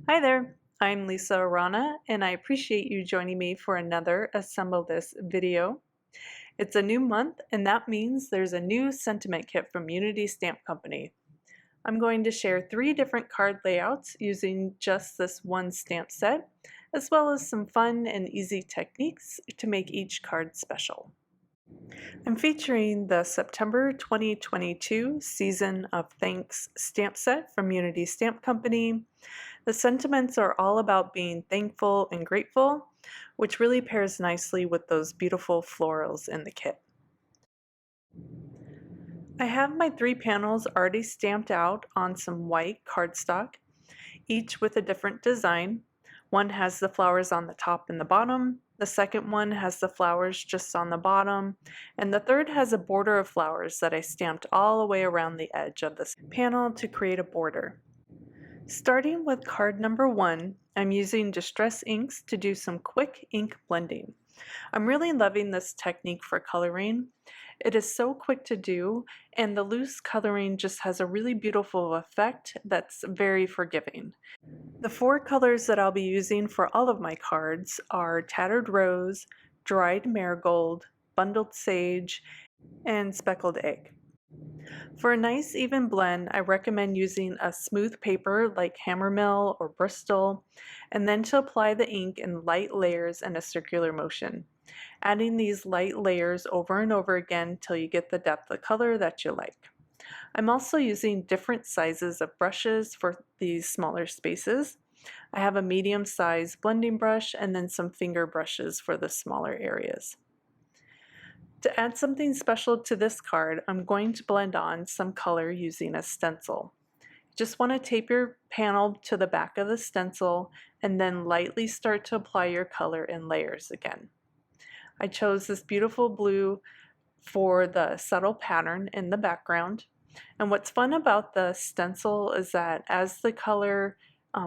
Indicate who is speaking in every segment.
Speaker 1: Hi there, I'm Lisa Arana, and I appreciate you joining me for another Assemble This video. It's a new month, and that means there's a new sentiment kit from Unity Stamp Company. I'm going to share 3 different card layouts using just this one stamp set, as well as some fun and easy techniques to make each card special. I'm featuring the September 2022 Season of Thanks stamp set from Unity Stamp Company. The sentiments are all about being thankful and grateful, which really pairs nicely with those beautiful florals in the kit. I have my 3 panels already stamped out on some white cardstock, each with a different design. One has the flowers on the top and the bottom, the second one has the flowers just on the bottom, and the third has a border of flowers that I stamped all the way around the edge of this panel to create a border. Starting with card number 1, I'm using Distress inks to do some quick ink blending. I'm really loving this technique for coloring. It is so quick to do, and the loose coloring just has a really beautiful effect that's very forgiving. The 4 colors that I'll be using for all of my cards are Tattered Rose, Dried Marigold, Bundled Sage, and Speckled Egg. For a nice even blend, I recommend using a smooth paper like Hammermill or Bristol, and then to apply the ink in light layers in a circular motion, adding these light layers over and over again till you get the depth of color that you like. I'm also using different sizes of brushes for these smaller spaces. I have a medium-sized blending brush and then some finger brushes for the smaller areas. To add something special to this card, I'm going to blend on some color using a stencil. Just want to tape your panel to the back of the stencil and then lightly start to apply your color in layers again. I chose this beautiful blue for the subtle pattern in the background. And what's fun about the stencil is that as the color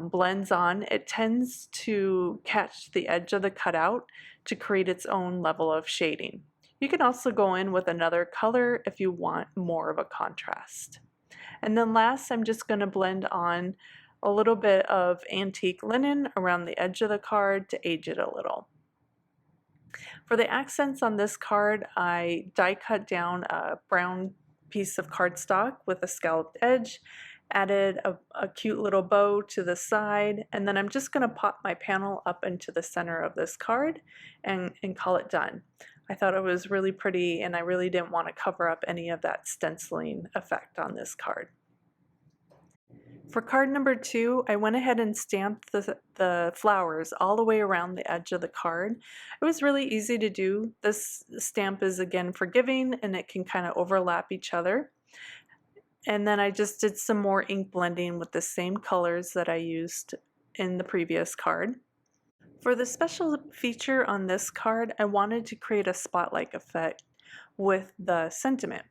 Speaker 1: blends on, it tends to catch the edge of the cutout to create its own level of shading. You can also go in with another color if you want more of a contrast. And then last, I'm just going to blend on a little bit of antique linen around the edge of the card to age it a little. For the accents on this card, I die cut down a brown piece of cardstock with a scalloped edge, added a cute little bow to the side, and then I'm just going to pop my panel up into the center of this card and call it done. I thought it was really pretty, and I really didn't want to cover up any of that stenciling effect on this card. For card number 2, I went ahead and stamped the flowers all the way around the edge of the card. It was really easy to do. This stamp is again forgiving and it can kind of overlap each other. And then I just did some more ink blending with the same colors that I used in the previous card. For the special feature on this card, I wanted to create a spotlight effect with the sentiment.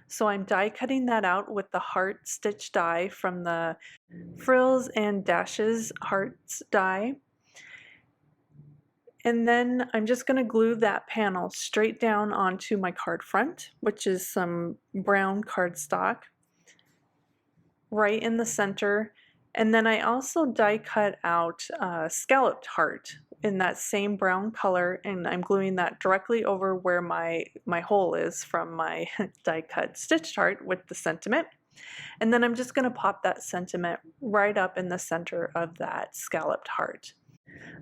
Speaker 1: So I'm die cutting that out with the heart stitch die from the Frills and Dashes Hearts die. And then I'm just going to glue that panel straight down onto my card front, which is some brown cardstock, right in the center. And then I also die cut out a scalloped heart in that same brown color, and I'm gluing that directly over where my hole is from my die cut stitched heart with the sentiment. And then I'm just going to pop that sentiment right up in the center of that scalloped heart.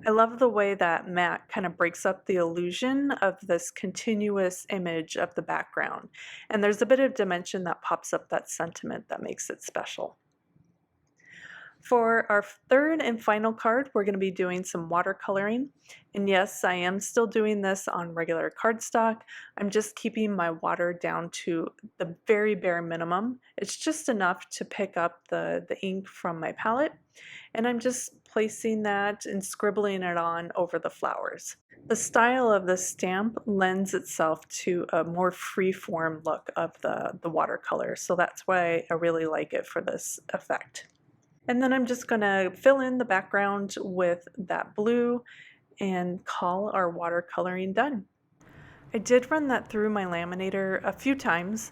Speaker 1: I love the way that matte kind of breaks up the illusion of this continuous image of the background. And there's a bit of dimension that pops up that sentiment that makes it special. For our third and final card, we're going to be doing some watercoloring. And yes, I am still doing this on regular cardstock. I'm just keeping my water down to the very bare minimum. It's just enough to pick up the ink from my palette. And I'm just placing that and scribbling it on over the flowers. The style of the stamp lends itself to a more free-form look of the watercolor. So that's why I really like it for this effect. And then I'm just going to fill in the background with that blue and call our watercoloring done. I did run that through my laminator a few times,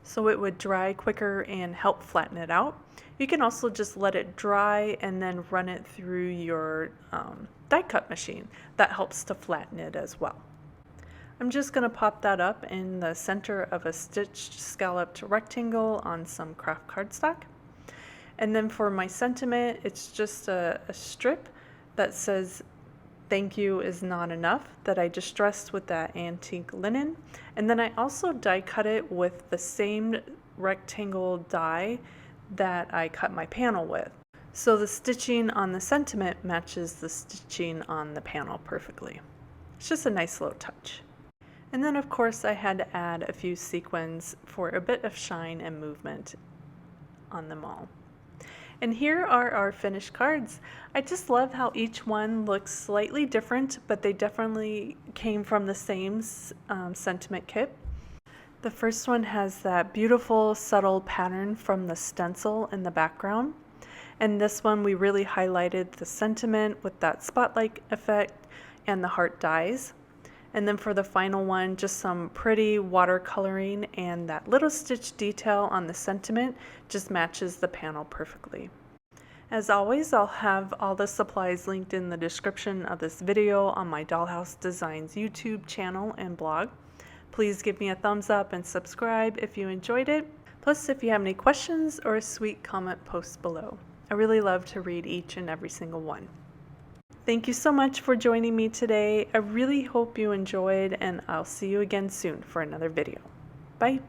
Speaker 1: so it would dry quicker and help flatten it out. You can also just let it dry and then run it through your die cut machine. That helps to flatten it as well. I'm just going to pop that up in the center of a stitched scalloped rectangle on some craft cardstock. And then for my sentiment, it's just a strip that says "Thank you is not enough" that I distressed with that antique linen. And then I also die cut it with the same rectangle die that I cut my panel with. So the stitching on the sentiment matches the stitching on the panel perfectly. It's just a nice little touch. And then of course I had to add a few sequins for a bit of shine and movement on them all. And here are our finished cards. I just love how each one looks slightly different, but they definitely came from the same sentiment kit. The first one has that beautiful subtle pattern from the stencil in the background. And this one we really highlighted the sentiment with that spotlight effect and the heart dies. And then for the final one, just some pretty watercoloring, and that little stitch detail on the sentiment just matches the panel perfectly. As always, I'll have all the supplies linked in the description of this video on my Dollhouse Designs YouTube channel and blog. Please give me a thumbs up and subscribe if you enjoyed it. Plus, if you have any questions or a sweet comment, post below. I really love to read each and every single one. Thank you so much for joining me today. I really hope you enjoyed, and I'll see you again soon for another video. Bye.